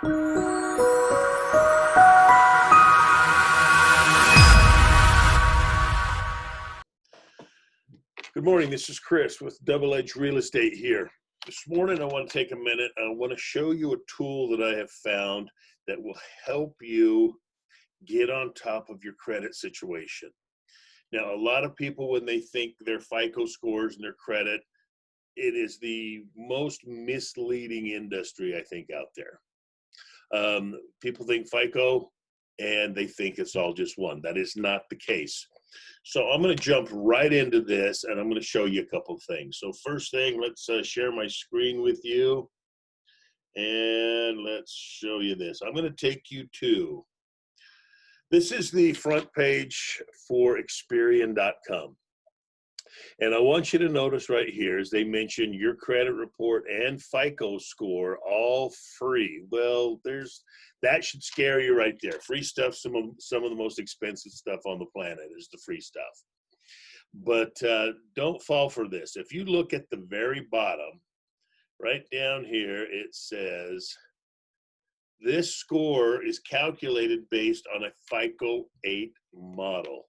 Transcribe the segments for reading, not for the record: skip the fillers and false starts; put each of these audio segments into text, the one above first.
Good morning, this is Chris with Double Edge Real Estate here. This morning I want to take a minute and I want to show you a tool that I have found that will help you get on top of your credit situation. Now, a lot of people, when they think their FICO scores and their credit, it is the most misleading industry I think out there. People think FICO and they think it's all just one. That is not the case. So I'm going to jump right into this and I'm going to show you a couple of things. So first thing, let's share my screen with you and let's show you this. I'm going to take you to, this is the front page for Experian.com. And I want you to notice right here, as they mention your credit report and FICO score, all free. Well, that should scare you right there. Free stuff, some of the most expensive stuff on the planet is the free stuff. But don't fall for this. If you look at the very bottom, right down here, it says, this score is calculated based on a FICO 8 model.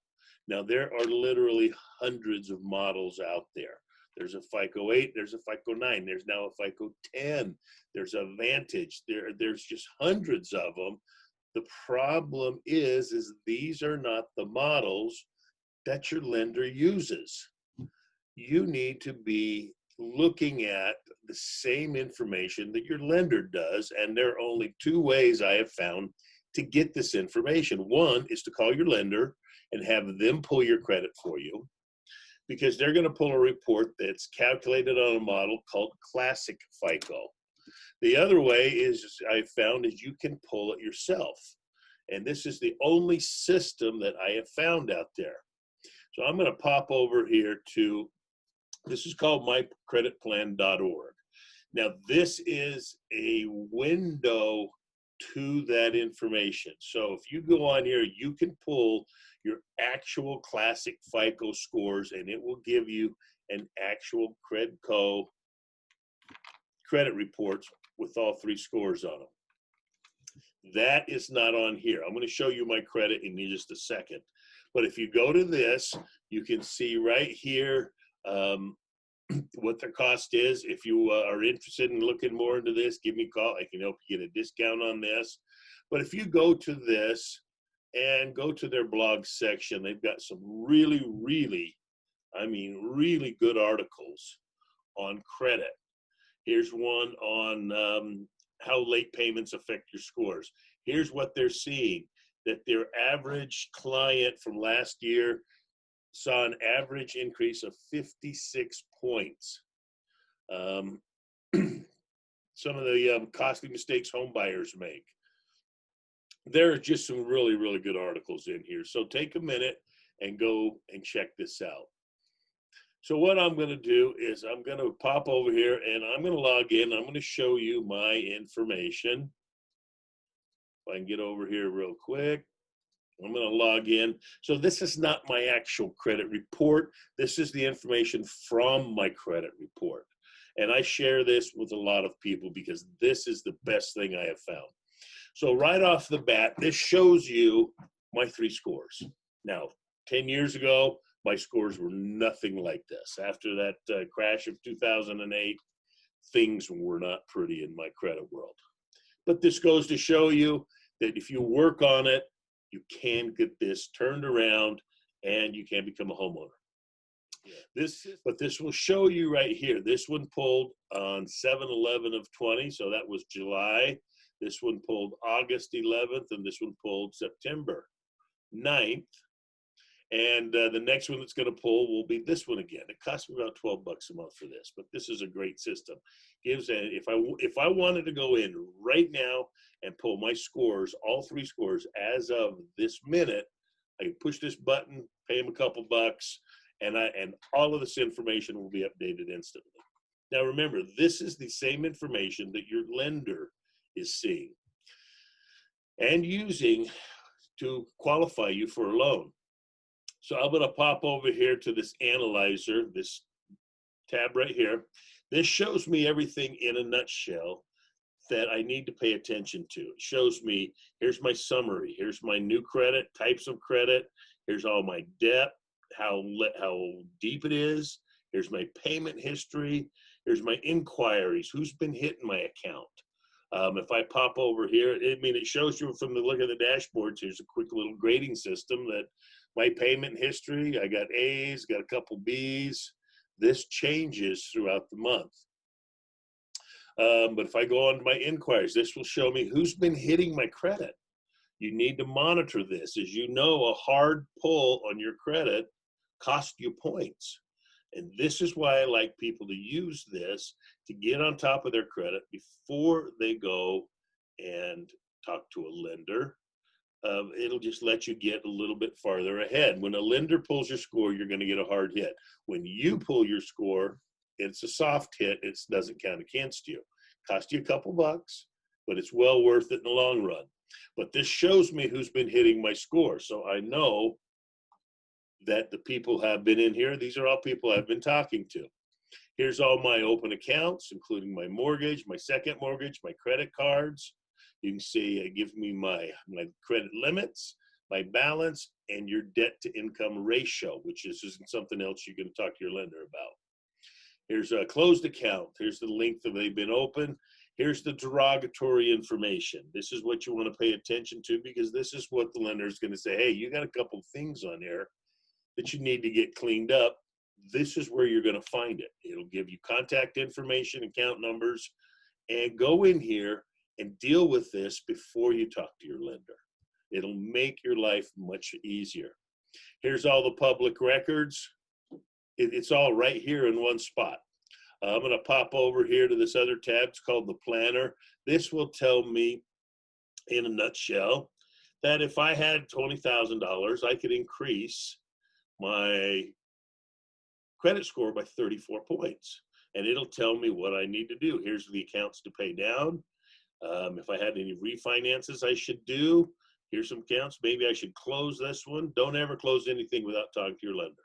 Now, there are literally hundreds of models out there. There's a FICO 8, there's a FICO 9, there's now a FICO 10, there's a Vantage, there's just hundreds of them. The problem is these are not the models that your lender uses. You need to be looking at the same information that your lender does, and there are only two ways I have found to get this information. One is to call your lender and have them pull your credit for you, because they're going to pull a report that's calculated on a model called Classic FICO. The other way is, I found, is you can pull it yourself. And this is the only system that I have found out there. So I'm going to pop over here to, this is called mycreditplan.org. Now, this is a window to that information. So if you go on here, you can pull your actual Classic FICO scores and it will give you an actual Credco credit reports with all three scores on them. That is not on here. I'm going to show you my credit in just a second. But if you go to this, you can see right here what their cost is. If you are interested in looking more into this, give me a call. I can help you get a discount on this. But if you go to this and go to their blog section, they've got some really, really, I mean, really good articles on credit. Here's one on how late payments affect your scores. Here's what they're seeing, that their average client from last year saw an average increase of 56 points. Some of the costly mistakes home buyers make. There are just some really, really good articles in here. So take a minute and go and check this out. So what I'm going to do is I'm going to pop over here and I'm going to log in. I'm going to show you my information. If I can get over here real quick. I'm going to log in. So this is not my actual credit report. This is the information from my credit report. And I share this with a lot of people because this is the best thing I have found. So right off the bat, this shows you my three scores. Now, 10 years ago, my scores were nothing like this. After that crash of 2008, things were not pretty in my credit world. But this goes to show you that if you work on it, you can get this turned around and you can become a homeowner. But this will show you right here. This one pulled on 7/11 of 20, so that was July. This one pulled August 11th, and this one pulled September 9th. And the next one that's going to pull will be this one again. It costs me about $12 a month for this, but this is a great system. If I wanted to go in right now and pull my scores, all three scores as of this minute, I can push this button, pay them a couple bucks, and all of this information will be updated instantly. Now remember, this is the same information that your lender is seeing and using to qualify you for a loan. So I'm going to pop over here to this analyzer, this tab right here. This shows me everything in a nutshell that I need to pay attention to. It shows me, here's my summary, here's my new credit, types of credit, here's all my debt, how deep it is, here's my payment history, here's my inquiries, who's been hitting my account. If I pop over here, it shows you from the look of the dashboards, here's a quick little grading system that my payment history, I got A's, got a couple B's. This changes throughout the month. But if I go on to my inquiries, this will show me who's been hitting my credit. You need to monitor this. As you know, a hard pull on your credit costs you points. And this is why I like people to use this to get on top of their credit before they go and talk to a lender. It'll just let you get a little bit farther ahead. When a lender pulls your score, you're going to get a hard hit. When you pull your score, it's a soft hit. It doesn't count against you. Cost you a couple bucks, but it's well worth it in the long run. But this shows me who's been hitting my score. So I know that the people have been in here. These are all people I've been talking to. Here's all my open accounts, including my mortgage, my second mortgage, my credit cards. You can see it gives me my credit limits, my balance, and your debt to income ratio, which is something else you're going to talk to your lender about. Here's a closed account. Here's the length that they've been open. Here's the derogatory information. This is what you want to pay attention to, because this is what the lender is going to say, hey, you got a couple things on here that you need to get cleaned up. This is where you're going to find it. It'll give you contact information, account numbers, and go in here and deal with this before you talk to your lender. It'll make your life much easier. Here's all the public records. It's all right here in one spot. I'm going to pop over here to this other tab. It's called the planner. This will tell me in a nutshell that if I had $20,000, I could increase my credit score by 34 points. And it'll tell me what I need to do. Here's the accounts to pay down. If I had any refinances I should do, here's some accounts. Maybe I should close this one. Don't ever close anything without talking to your lender.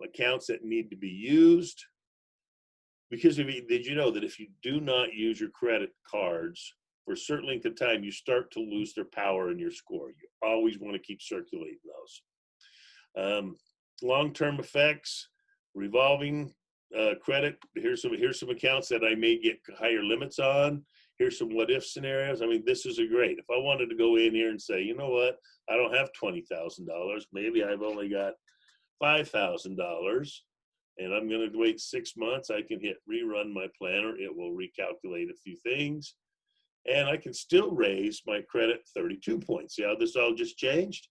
Accounts that need to be used. Because did you know that if you do not use your credit cards for a certain length of time, you start to lose their power in your score. You always want to keep circulating those. Long-term effects, revolving credit. Here's some accounts that I may get higher limits on. Here's some what-if scenarios. I mean, this is great. If I wanted to go in here and say, you know what, I don't have $20,000. Maybe I've only got $5,000, and I'm going to wait 6 months. I can hit rerun my planner. It will recalculate a few things, and I can still raise my credit 32 points. See how this all just changed?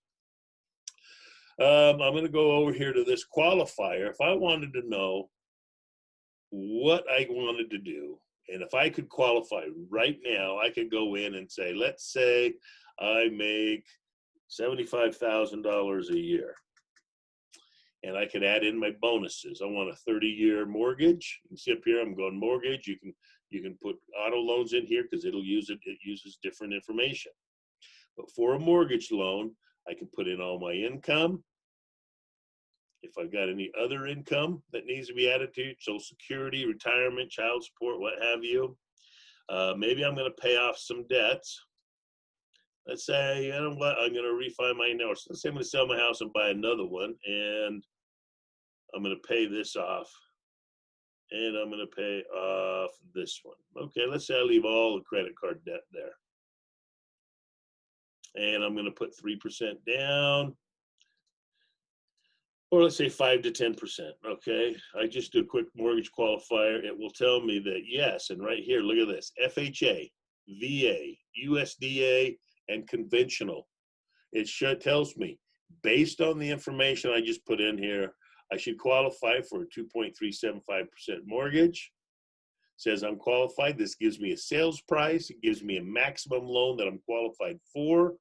I'm going to go over here to this qualifier. If I wanted to know what I wanted to do, and if I could qualify right now, I could go in and say, let's say I make $75,000 a year. And I could add in my bonuses. I want a 30-year mortgage. You can see up here, I'm going mortgage. You can put auto loans in here because it uses different information. But for a mortgage loan, I can put in all my income. If I've got any other income that needs to be added to, Social Security, retirement, child support, what have you. Maybe I'm going to pay off some debts. Let's say, you know what, I'm going to refi my house. Let's say I'm going to sell my house and buy another one, and I'm going to pay this off, and I'm going to pay off this one. Okay, let's say I leave all the credit card debt there, and I'm going to put 3% down, or let's say 5 to 10%. Okay, I just do a quick mortgage qualifier. It will tell me that yes, and right here, look at this: FHA, VA, USDA, and conventional. It tells me, based on the information I just put in here, I should qualify for a 2.375% mortgage. It says I'm qualified. This gives me a sales price. It gives me a maximum loan that I'm qualified for.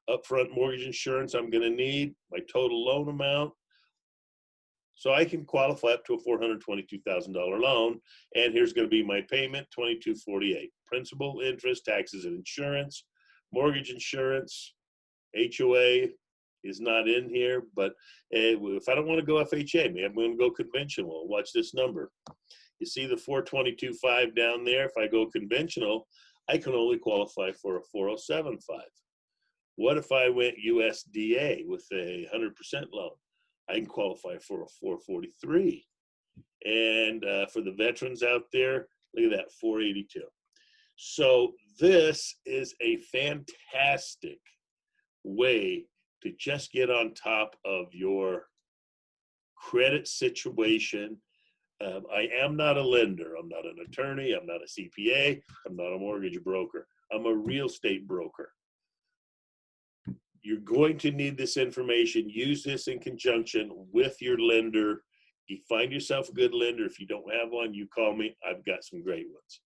Upfront mortgage insurance I'm going to need, my total loan amount. So I can qualify up to a $422,000 loan. And here's going to be my payment, $2248. Principal, interest, taxes, and insurance. Mortgage insurance, HOA is not in here, but if I don't want to go FHA, maybe I'm going to go conventional. Watch this number. You see the 422.5 down there? If I go conventional, I can only qualify for a 407.5. What if I went USDA with a 100% loan? I can qualify for a 443. And for the veterans out there, look at that, 482. So this is a fantastic way to just get on top of your credit situation. I am not a lender. I'm not an attorney. I'm not a CPA. I'm not a mortgage broker. I'm a real estate broker. You're going to need this information. Use this in conjunction with your lender. You find yourself a good lender. If you don't have one, you call me. I've got some great ones.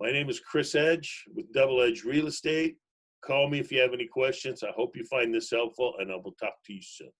My name is Chris Edge with Double Edge Real Estate. Call me if you have any questions. I hope you find this helpful, and I will talk to you soon.